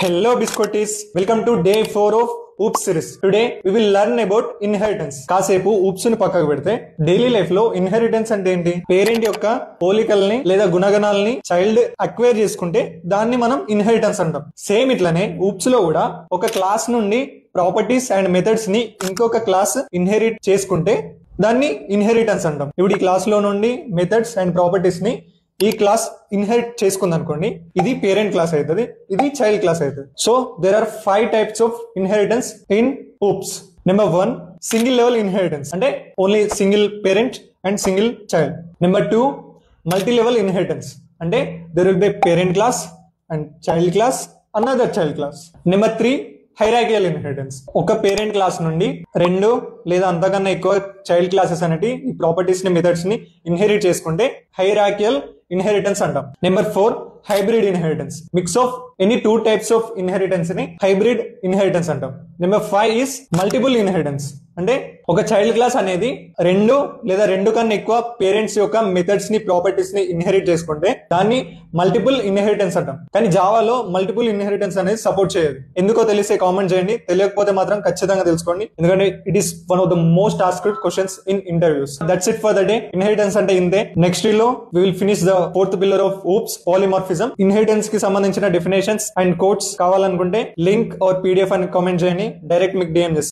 Hello Biscotties, welcome to day 4 of oops series. Today we will learn about inheritance. కాసేపు oops ని పక్కకు పెడితే daily life లో inheritance అంటే ఏంటి? పేరెంట్ యొక్క పోలికల్ని లేదా గుణగణాలని చైల్డ్ అక్వైర్ చేసుకుంటే దాన్ని మనం ఇన్హెరిటెన్స్ అంటాం. సేమ్ ఇట్లనే oops లో కూడా ఒక క్లాస్ నుండి ప్రాపర్టీస్ అండ్ మెథడ్స్ ని ఇంకొక క్లాస్ ఇన్హెరిట్ చేసుకుంటే దాన్ని ఇన్హెరిటెన్స్ అంటాం. ఇప్పుడు ఈ క్లాస్ లో నుండి మెథడ్స్ అండ్ ప్రాపర్టీస్ ని ఈ క్లాస్ ఇన్హెరిట్ చేసుకుంది అనుకోండి, ఇది పేరెంట్ క్లాస్ అవుతుంది, ఇది చైల్డ్ క్లాస్ అవుతుంది. So there are 5 types of inheritance in oops. Number 1, single level inheritance, అంటే only single parent and single child. Number 2, multi level inheritance, అంటే there will be parent class and child class, another child class. Number 3, hierarchical inheritance, ఒక parent class నుండి 2 లేదా అంతకన్నా ఎక్కువ child classes అనేవి ఈ properties ని మెథడ్స్ ని ఇన్హెరిట్ చేసుకుంటే హైరార్కియల్ ఇన్హెరిటెన్స్ అంటాం. Number 4, hybrid inheritance, mix of any 2 types of inheritance ని హైబ్రిడ్ ఇన్హెరిటెన్స్ అంటాం. నెంబర్ 5 ఈస్ మల్టిపుల్ ఇన్హెరిటెన్స్, అంటే ఒక చైల్డ్ క్లాస్ అనేది 2 లేదా 2 కన్నా ఎక్కువ పేరెంట్స్ యొక్క మెథడ్స్ ని ప్రాపర్టీస్ ని ఇన్హెరిట్ చేసుకుంటే దాన్ని మల్టిపుల్ ఇన్హెరిటెన్స్ అంటాం. కానీ జావాలో మల్టిపుల్ ఇన్హెరిటెన్స్ అనేది సపోర్ట్ చేయదు. ఎందుకో తెలిస్తే కామెంట్ చేయండి, తెలియకపోతే మాత్రం ఖచ్చితంగా తెలుసుకోండి, ఎందుకంటే it is one of the most asked questions in interviews. That's it for the day. Inheritance అంటే ఇంతే. నెక్స్ట్ వీడియోలో we will finish the 4th pillar of oops, polymorphism. Inheritance కి సంబంధించిన డెఫినేషన్స్ అండ్ కోడ్స్ కావాలనుకుంటే లింక్ ఆర్ పీడిఎఫ్ అని comment చేయండి, direct మీకు DM చేస్తాను.